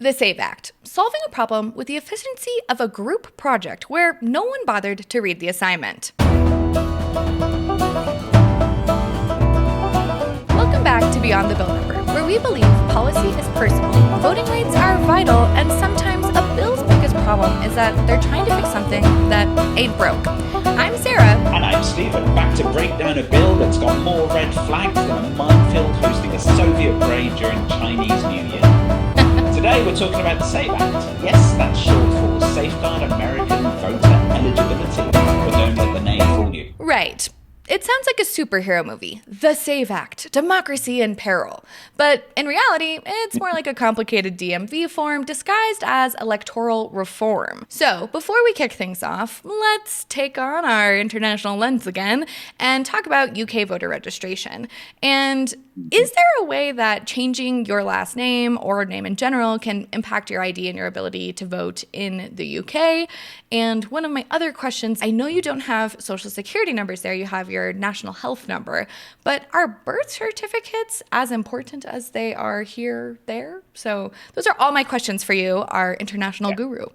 The SAVE Act, solving a problem with the efficiency of a group project where no one bothered to read the assignment. Welcome back to Beyond the Bill Number, where we believe policy is personal, voting rights are vital, and sometimes a bill's biggest problem is that they're trying to fix something that ain't broke. I'm Sarah. And I'm Stephen, back to break down a bill that's got more red flags than a minefield hosting a Soviet parade during Chinese New Year. Today we're talking about the SAVE Act. Yes, that's short for Safeguard American Voter Eligibility, but don't let the name fool you. Right. It sounds like a superhero movie, The SAVE Act, Democracy in Peril. But in reality, it's more like a complicated DMV form disguised as electoral reform. So before we kick things off, let's take on our international lens again and talk about UK voter registration. And is there a way that changing your last name or name in general can impact your ID and your ability to vote in the UK? And one of my other questions, I know you don't have social security numbers there, you have your national health number, but are birth certificates as important as they are here, there? So those are all my questions for you, our international guru.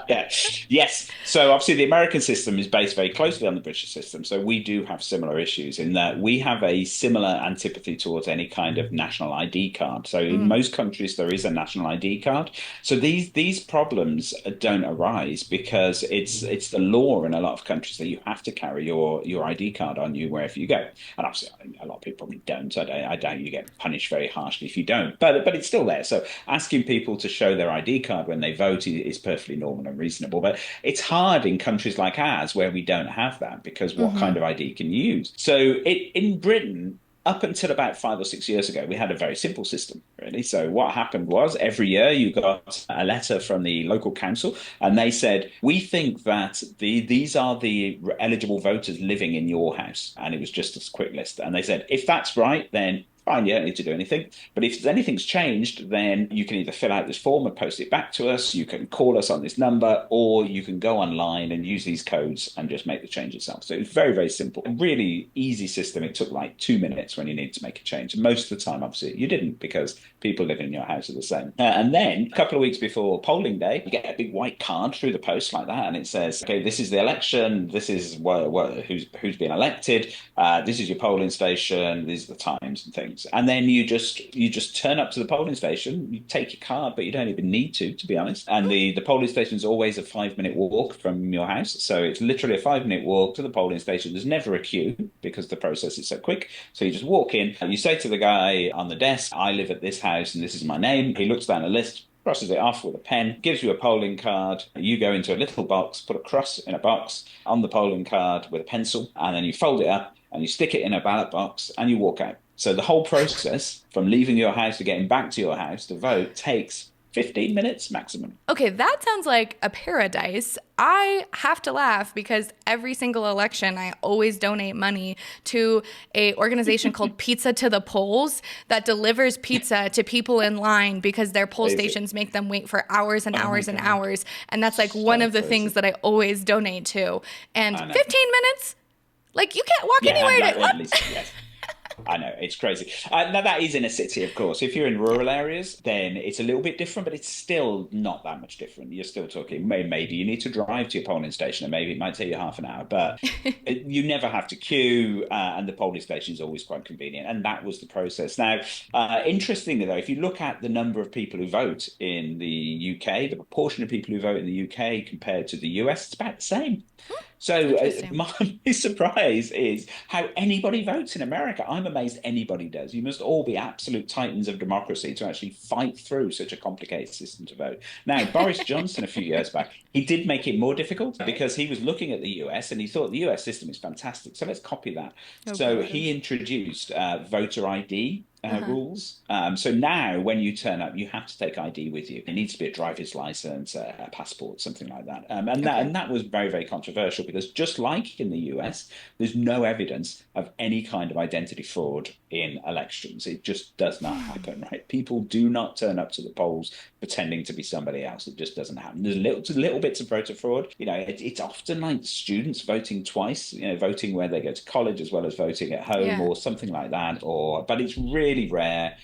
Yeah. Yes. So obviously the American system is based very closely on the British system. So we do have similar issues in that we have a similar antipathy towards any kind of national ID card. So in most countries there is a national ID card. So these problems don't arise because it's the law in a lot of countries that you have to carry your ID card on you wherever you go. And obviously a lot of people probably don't. I doubt you get punished very harshly if you don't. But it's still there. So asking people to show their ID card when they vote is perfectly normal and reasonable. But it's hard in countries like ours where we don't have that because what kind of ID can you use? So in Britain, up until about 5 or 6 years ago, we had a very simple system, really. So what happened was every year you got a letter from the local council, and they said, we think that these are the eligible voters living in your house. And it was just a quick list. And they said, if that's right, then fine, you don't need to do anything. But if anything's changed, then you can either fill out this form and post it back to us, you can call us on this number, or you can go online and use these codes and just make the change yourself. So it's very, very simple. A really easy system. It took like 2 minutes when you needed to make a change. And most of the time, obviously, you didn't because people living in your house are the same. And then a couple of weeks before polling day, you get a big white card through the post like that. And it says, okay, this is the election. This is who's been elected. This is your polling station. These are the times and things. And then you just turn up to the polling station, you take your card, but you don't even need to be honest. And the polling station is always a 5 minute walk from your house. So it's literally a 5 minute walk to the polling station. There's never a queue because the process is so quick. So you just walk in and you say to the guy on the desk, I live at this house and this is my name. He looks down a list, crosses it off with a pen, gives you a polling card. You go into a little box, put a cross in a box on the polling card with a pencil, and then you fold it up and you stick it in a ballot box and you walk out. So the whole process from leaving your house to getting back to your house to vote takes 15 minutes maximum. Okay, that sounds like a paradise. I have to laugh because every single election, I always donate money to a organization called Pizza to the Polls that delivers pizza to people in line because their poll stations make them wait for hours and hours and hours. And that's like one of the things that I always donate to. And 15 minutes? Like you can't walk anywhere to at least, yes. I know, it's crazy. Now, that is in a city, of course. If you're in rural areas, then it's a little bit different, but it's still not that much different. You're still talking, maybe you need to drive to your polling station, and maybe it might take you half an hour, but you never have to queue, and the polling station is always quite convenient. And that was the process. Now, interestingly, though, if you look at the number of people who vote in the UK, the proportion of people who vote in the UK compared to the US, it's about the same. So my surprise is how anybody votes in America. I'm amazed anybody does. You must all be absolute titans of democracy to actually fight through such a complicated system to vote. Now, Boris Johnson, a few years back, he did make it more difficult because he was looking at the US and he thought the US system is fantastic. So let's copy that. So he introduced voter ID rules. So now when you turn up, you have to take ID with you. It needs to be a driver's license, a passport, something like that. And that was very, very controversial because just like in the US, there's no evidence of any kind of identity fraud in elections. It just does not happen, right? People do not turn up to the polls pretending to be somebody else. It just doesn't happen. There's little bits of voter fraud. It's often like students voting twice, voting where they go to college as well as voting at home or something like that. But it's really rare.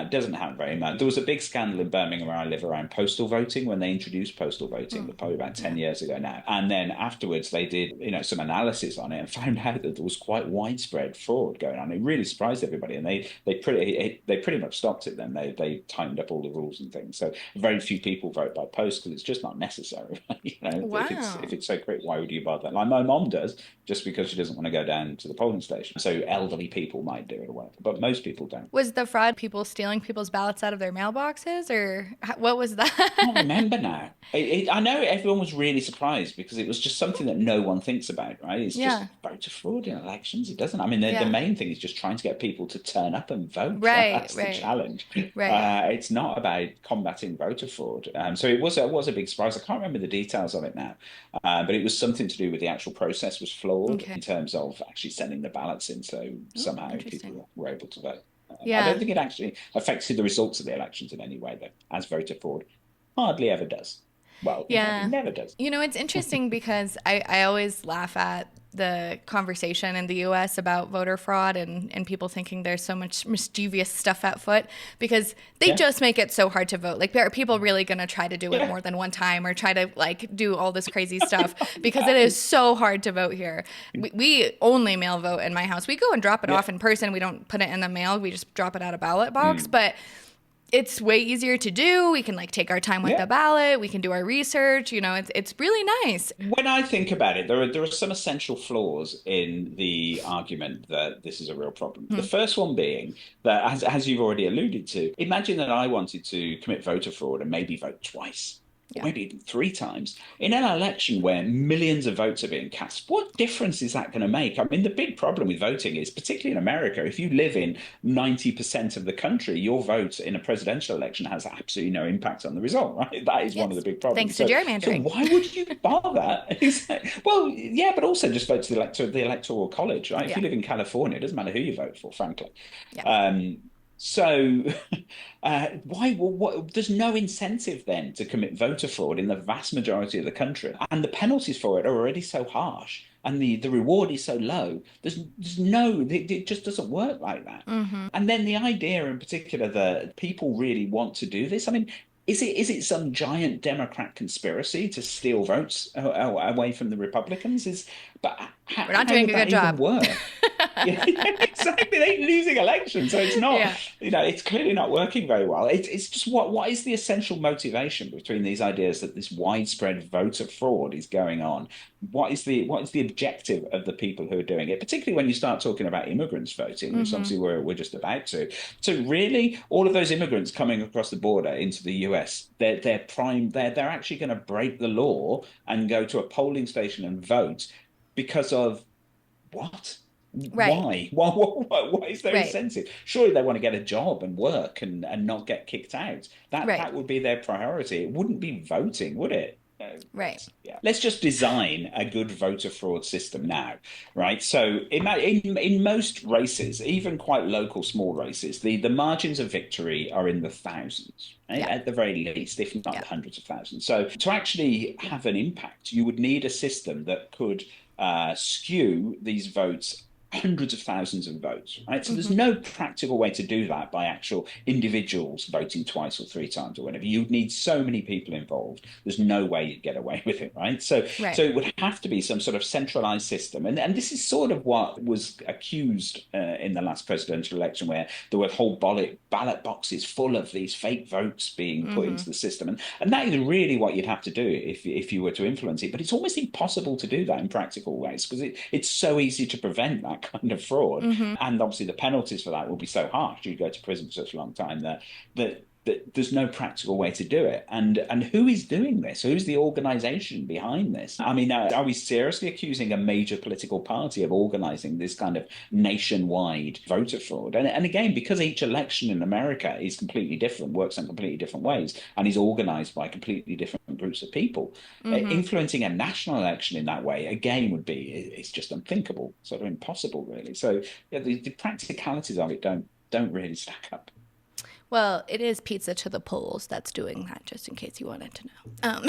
Doesn't happen very much. There was a big scandal in Birmingham where I live around postal voting when they introduced postal voting, probably about 10 years ago now. And then afterwards they did, some analysis on it and found out that there was quite widespread fraud going on. It really surprised everybody, and they pretty much stopped it. Then they tightened up all the rules and things. So very few people vote by post because it's just not necessary. Wow. If it's so quick, why would you bother? Like my mom does, just because she doesn't want to go down to the polling station. So elderly people might do it or whatever, but most people don't. Was the fraud people stealing people's ballots out of their mailboxes, or what was that? I can't remember now. I know everyone was really surprised because it was just something that no one thinks about, right? It's just voter fraud in elections. It doesn't. I mean, the main thing is just trying to get people to turn up and vote. Right, That's the challenge. Right. It's not about combating voter fraud. So it was a big surprise. I can't remember the details of it now, but it was something to do with the actual process was flawed in terms of actually sending the ballots in. So somehow people were able to vote. I don't think it actually affected the results of the elections in any way, though, as voter fraud hardly ever does. Well, it never does. It's interesting because I always laugh at the conversation in the US about voter fraud and people thinking there's so much mischievous stuff at foot because they just make it so hard to vote. Like, are people really going to try to do it more than one time or try to do all this crazy stuff because it is so hard to vote here. We only mail vote in my house. We go and drop it off in person. We don't put it in the mail. We just drop it out a ballot box. But it's way easier to do. We can take our time with the ballot. We can do our research. It's really nice. When I think about it, there are some essential flaws in the argument that this is a real problem. The first one being that, as you've already alluded to, imagine that I wanted to commit voter fraud and maybe vote twice. Maybe even 3 times in an election where millions of votes are being cast. What difference is that going to make? I mean, the big problem with voting is, particularly in America, if you live in 90% of the country, your vote in a presidential election has absolutely no impact on the result, right? That is one of the big problems. Thanks to gerrymandering. So why would you bother? Well, yeah, but also just vote to the electoral college, right? If you live in California, it doesn't matter who you vote for, frankly. So there's no incentive then to commit voter fraud in the vast majority of the country. And the penalties for it are already so harsh and the reward is so low. It just doesn't work like that. And then the idea in particular that people really want to do this, I mean, is it some giant Democrat conspiracy to steal votes away from the Republicans? We're not doing a good job. Exactly. They're losing elections, so it's not. It's clearly not working very well. It's just what is the essential motivation between these ideas that this widespread voter fraud is going on? What is the objective of the people who are doing it? Particularly when you start talking about immigrants voting, which obviously we're just about to. So really, all of those immigrants coming across the border into the US, they're actually going to break the law and go to a polling station and vote because of what? Why? What is their incentive? Surely they want to get a job and work and not get kicked out. That would be their priority. It wouldn't be voting, would it? Right. Yeah. Let's just design a good voter fraud system now, right? So in most races, even quite local small races, the margins of victory are in the thousands, right? At the very least, if not hundreds of thousands. So to actually have an impact, you would need a system that could skew these votes hundreds of thousands of votes, right? So there's no practical way to do that by actual individuals voting twice or 3 times or whatever. You'd need so many people involved. There's no way you'd get away with it, right? So it would have to be some sort of centralized system. And this is sort of what was accused in the last presidential election, where there were whole ballot boxes full of these fake votes being put into the system. And that is really what you'd have to do if you were to influence it. But it's almost impossible to do that in practical ways because it's so easy to prevent that kind of fraud. And obviously the penalties for that will be so harsh. You go to prison for such a long time that there's no practical way to do it. And who is doing this? Who's the organization behind this? I mean, are we seriously accusing a major political party of organizing this kind of nationwide voter fraud? And again, because each election in America is completely different, works in completely different ways, and is organized by completely different groups of people, influencing a national election in that way, again, it's just unthinkable, sort of impossible, really. So the practicalities of it don't really stack up. Well, it is Pizza to the Polls that's doing that, just in case you wanted to know.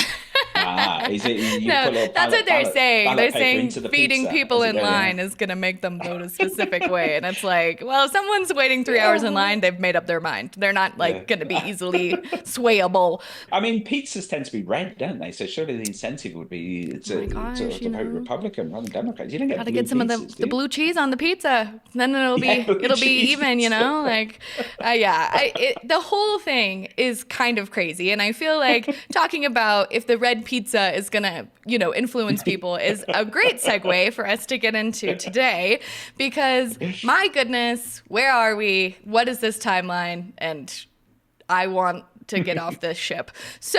Is it you No, put a little that's what they're saying. They're ballot paper saying into the feeding pizza people as it in goes? Yeah. line is going to make them vote a specific way. And it's like, well, if someone's waiting 3 hours in line, they've made up their mind. They're not Yeah. like going to be easily swayable. I mean, pizzas tend to be red, don't they? So surely the incentive would be Oh my gosh, to vote Republican rather than Democrat. You don't get gotta blue get some of pizzas, do the you? blue cheese on the pizza. Then it'll Yeah, be blue it'll be cheese even, pizza. like yeah. The whole thing is kind of crazy, and I feel like talking about if the red pizza is gonna influence people is a great segue for us to get into today, because my goodness, where are we? What is this timeline? And I want to get off this ship. So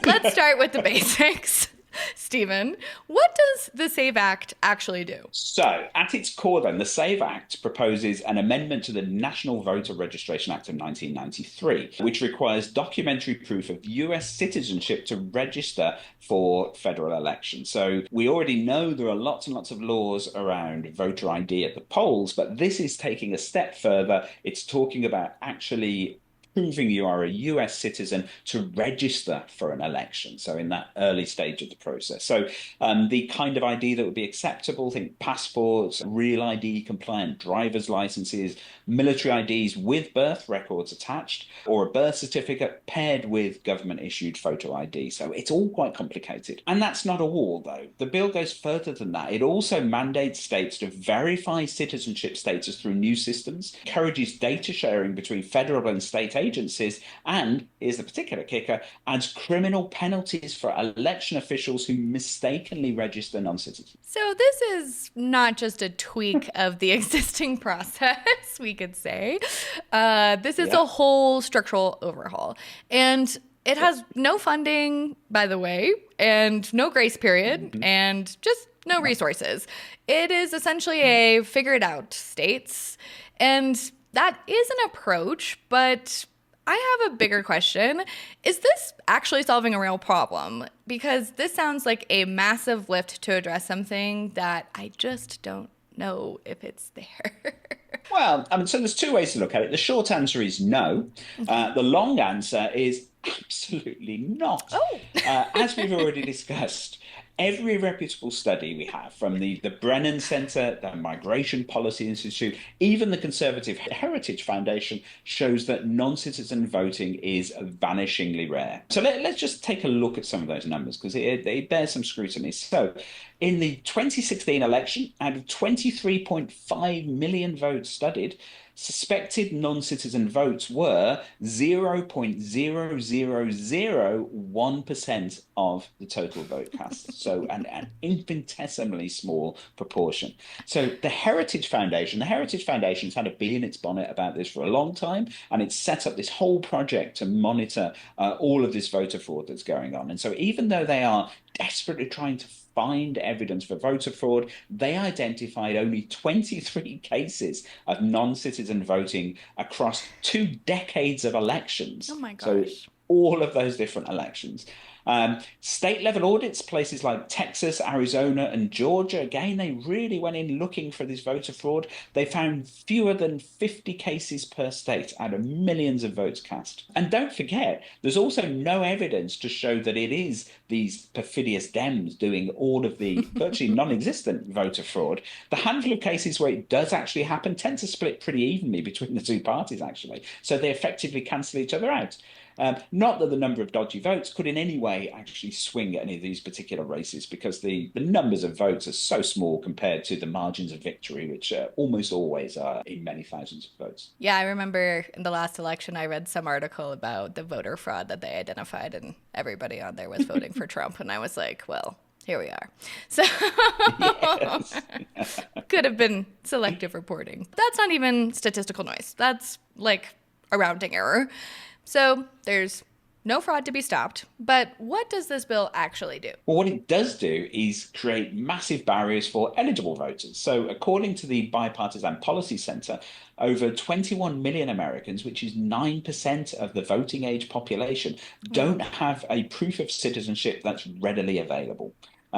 let's start with the basics. Stephen, what does the SAVE Act actually do? So, at its core, then, the SAVE Act proposes an amendment to the National Voter Registration Act of 1993, which requires documentary proof of US citizenship to register for federal elections. So, we already know there are lots and lots of laws around voter ID at the polls, but this is taking a step further. It's talking about actually proving you are a US citizen to register for an election. So in that early stage of the process. So the kind of ID that would be acceptable, think passports, real ID compliant driver's licenses, military IDs with birth records attached, or a birth certificate paired with government issued photo ID. So it's all quite complicated. And that's not all, though. The bill goes further than that. It also mandates states to verify citizenship status through new systems, encourages data sharing between federal and state agencies, and, here's the particular kicker, adds criminal penalties for election officials who mistakenly register non-citizens. So this is not just a tweak of the existing process, we could say. This is a whole structural overhaul. And it has no funding, by the way, and no grace period, and just no resources. It is essentially a figure it out states. And that is an approach, but I have a bigger question. Is this actually solving a real problem? Because this sounds like a massive lift to address something that I just don't know if it's there. Well, I mean, so there's two ways to look at it. The short answer is no. The long answer is absolutely not. Oh. As we've already discussed, every reputable study we have from the Brennan Center, the Migration Policy Institute, even the Conservative Heritage Foundation shows that non-citizen voting is vanishingly rare. So let's just take a look at some of those numbers because they bear some scrutiny. So in the 2016 election, out of 23.5 million votes studied, suspected non-citizen votes were 0.0001% of the total vote cast. So an infinitesimally small proportion. So the Heritage Foundation's had a bee in its bonnet about this for a long time, and it's set up this whole project to monitor all of this voter fraud that's going on. And so even though they are desperately trying to find evidence for voter fraud, they identified only 23 cases of non-citizen voting across 2 decades of elections. Oh my gosh. So all of those different elections. State level audits, places like Texas, Arizona, and Georgia, again, they really went in looking for this voter fraud. They found fewer than 50 cases per state out of millions of votes cast. And don't forget, there's also no evidence to show that it is these perfidious Dems doing all of the virtually non-existent voter fraud. The handful of cases where it does actually happen tend to split pretty evenly between the two parties, actually. So they effectively cancel each other out. Not that the number of dodgy votes could in any way actually swing any of these particular races, because the numbers of votes are so small compared to the margins of victory, which almost always are in many thousands of votes. Yeah, I remember in the last election, I read some article about the voter fraud that they identified, and everybody on there was voting for Trump. And I was like, well, here we are. So could have been selective reporting. That's not even statistical noise. That's like a rounding error. So there's no fraud to be stopped. But what does this bill actually do? Well, what it does do is create massive barriers for eligible voters. So according to the Bipartisan Policy Center, over 21 million Americans, which is 9% of the voting age population, don't have a proof of citizenship that's readily available.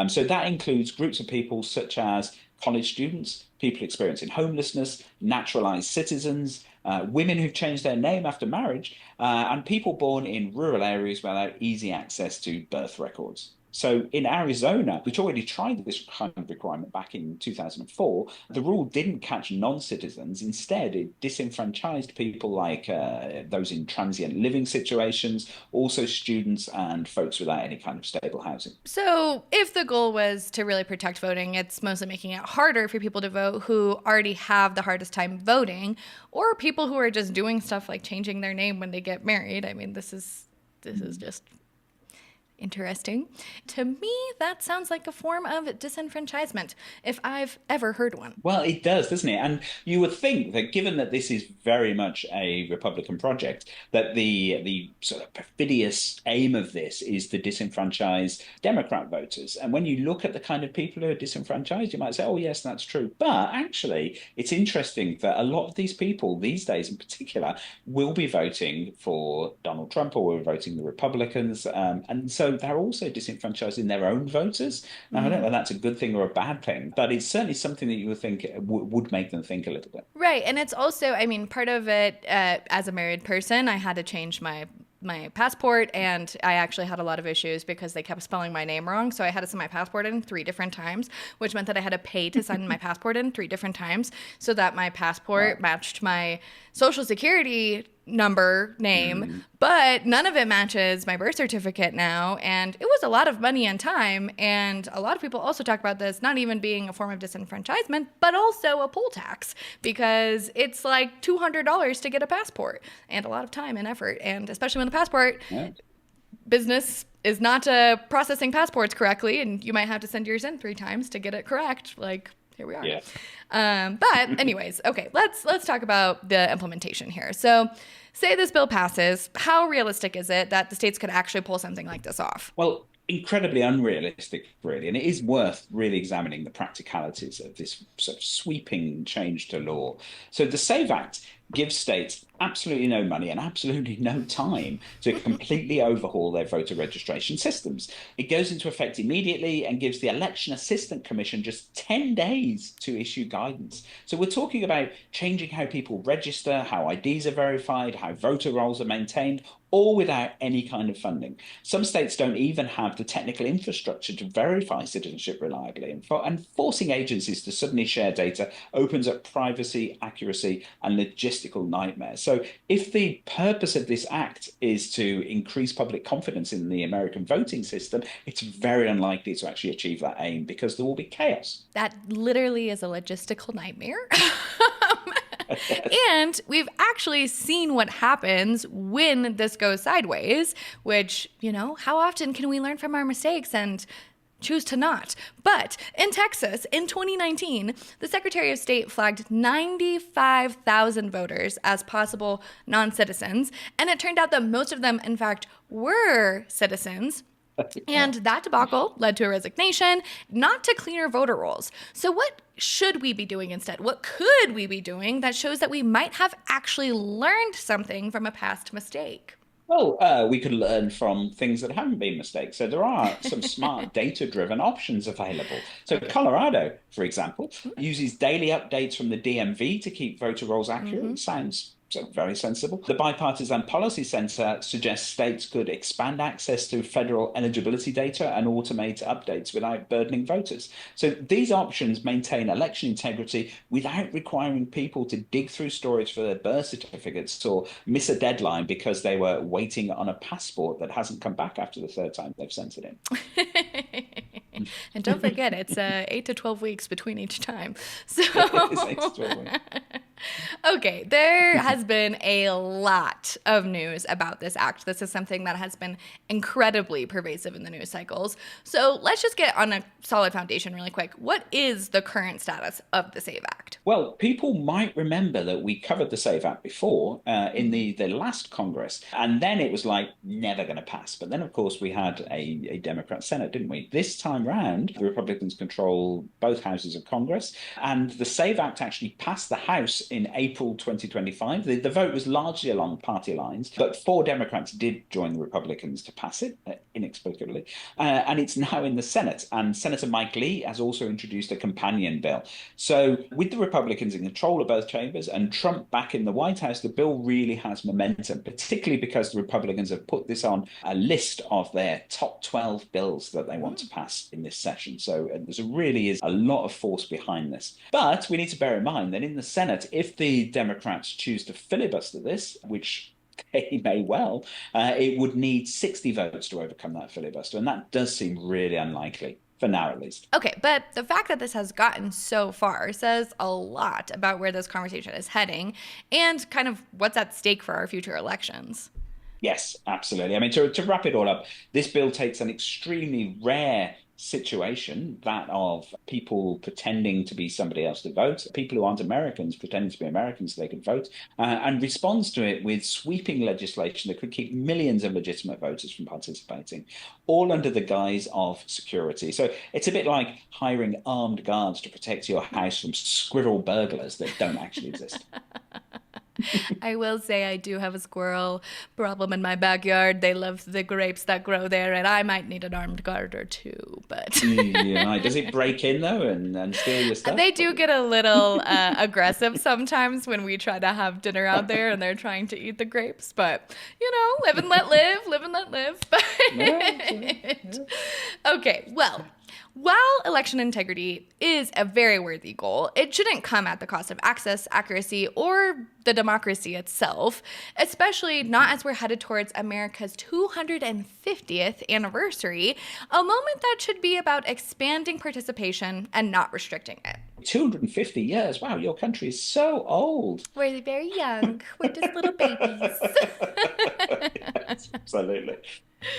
So that includes groups of people such as college students, people experiencing homelessness, naturalized citizens, women who've changed their name after marriage, and people born in rural areas without easy access to birth records. So in Arizona, which already tried this kind of requirement back in 2004, the rule didn't catch non-citizens. Instead, it disenfranchised people like those in transient living situations, also students and folks without any kind of stable housing. So, if the goal was to really protect voting, it's mostly making it harder for people to vote who already have the hardest time voting, or people who are just doing stuff like changing their name when they get married. I mean, this is just interesting. To me, that sounds like a form of disenfranchisement, if I've ever heard one. Well, it does, doesn't it? And you would think that given that this is very much a Republican project, that the sort of perfidious aim of this is to disenfranchise Democrat voters. And when you look at the kind of people who are disenfranchised, you might say, oh, yes, that's true. But actually, it's interesting that a lot of these people these days in particular will be voting for Donald Trump or will be voting the Republicans. And so they're also disenfranchising their own voters. Now, I don't know if that's a good thing or a bad thing, but it's certainly something that you would think would make them think a little bit. Right. And it's also, I mean, part of it, as a married person, I had to change my passport, and I actually had a lot of issues because they kept spelling my name wrong. So I had to send my passport in 3 different times, which meant that I had to pay to send my passport in 3 different times so that my passport matched my social security number name, but none of it matches my birth certificate now. And it was a lot of money and time. And a lot of people also talk about this not even being a form of disenfranchisement, but also a poll tax, because it's like $200 to get a passport and a lot of time and effort. And especially when the passport business is not processing passports correctly, and you might have to send yours in 3 times to get it correct. Like, here we are. Yeah. But anyways, okay, let's talk about the implementation here. So say this bill passes, how realistic is it that the states could actually pull something like this off? Well, incredibly unrealistic, really. And it is worth really examining the practicalities of this sort of sweeping change to law. So the SAVE Act gives states absolutely no money and absolutely no time to completely overhaul their voter registration systems. It goes into effect immediately and gives the Election Assistant Commission just 10 days to issue guidance. So we're talking about changing how people register, how IDs are verified, how voter rolls are maintained, all without any kind of funding. Some states don't even have the technical infrastructure to verify citizenship reliably, and forcing agencies to suddenly share data opens up privacy, accuracy, and logistical nightmares. So if the purpose of this act is to increase public confidence in the American voting system, it's very unlikely to actually achieve that aim because there will be chaos. That literally is a logistical nightmare. And we've actually seen what happens when this goes sideways, which, how often can we learn from our mistakes and choose to not? But in Texas, in 2019, the Secretary of State flagged 95,000 voters as possible non-citizens, and it turned out that most of them, in fact, were citizens. And that debacle led to a resignation, not to cleaner voter rolls. So what should we be doing instead? What could we be doing that shows that we might have actually learned something from a past mistake? Well, we could learn from things that haven't been mistakes. So there are some smart data-driven options available. So Colorado, for example, uses daily updates from the DMV to keep voter rolls accurate. Sounds very sensible. The Bipartisan Policy Center suggests states could expand access to federal eligibility data and automate updates without burdening voters. So these options maintain election integrity without requiring people to dig through storage for their birth certificates or miss a deadline because they were waiting on a passport that hasn't come back after the 3rd time they've sent it in. And don't forget, it's 8 to 12 weeks between each time. So It's 8 to 12 weeks. Okay, there has been a lot of news about this act. This is something that has been incredibly pervasive in the news cycles. So let's just get on a solid foundation really quick. What is the current status of the SAVE Act? Well, people might remember that we covered the SAVE Act before in the last Congress, and then it was like never going to pass. But then, of course, we had a Democrat Senate, didn't we? This time round, the Republicans control both houses of Congress, and the SAVE Act actually passed the House in April 2025. The vote was largely along party lines, but 4 Democrats did join the Republicans to pass it inexplicably. And it's now in the Senate. And Senator Mike Lee has also introduced a companion bill. So with the Republicans in control of both chambers and Trump back in the White House, the bill really has momentum, particularly because the Republicans have put this on a list of their top 12 bills that they want to pass in this session. So there really is a lot of force behind this. But we need to bear in mind that in the Senate, if the Democrats choose to filibuster this, which they may well, it would need 60 votes to overcome that filibuster. And that does seem really unlikely. For now, at least. Okay, but the fact that this has gotten so far says a lot about where this conversation is heading and kind of what's at stake for our future elections. Yes, absolutely. I mean, to wrap it all up, this bill takes an extremely rare situation, that of people pretending to be somebody else to vote, people who aren't Americans pretending to be Americans so they could vote, and responds to it with sweeping legislation that could keep millions of legitimate voters from participating, all under the guise of security. So it's a bit like hiring armed guards to protect your house from squirrel burglars that don't actually exist. I will say I do have a squirrel problem in my backyard. They love the grapes that grow there, and I might need an armed guard or two. But yeah, does it break in though and steal your stuff? They do get a little aggressive sometimes when we try to have dinner out there and they're trying to eat the grapes. But live and let live, live and let live. Okay, well. While election integrity is a very worthy goal, it shouldn't come at the cost of access, accuracy, or the democracy itself, especially not as we're headed towards America's 250th anniversary, a moment that should be about expanding participation and not restricting it. 250 years. Wow, your country is so old. We're very young. We're just little babies. Yes, absolutely.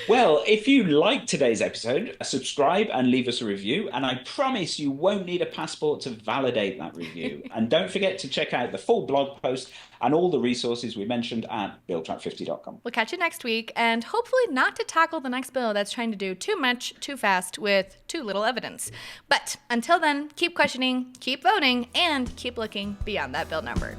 Well, if you liked today's episode, subscribe and leave us a review, and I promise you won't need a passport to validate that review. And don't forget to check out the full blog post and all the resources we mentioned at BillTrack50.com. We'll catch you next week, and hopefully not to tackle the next bill that's trying to do too much, too fast, with too little evidence. But until then, keep questioning, keep voting, and keep looking beyond that bill number.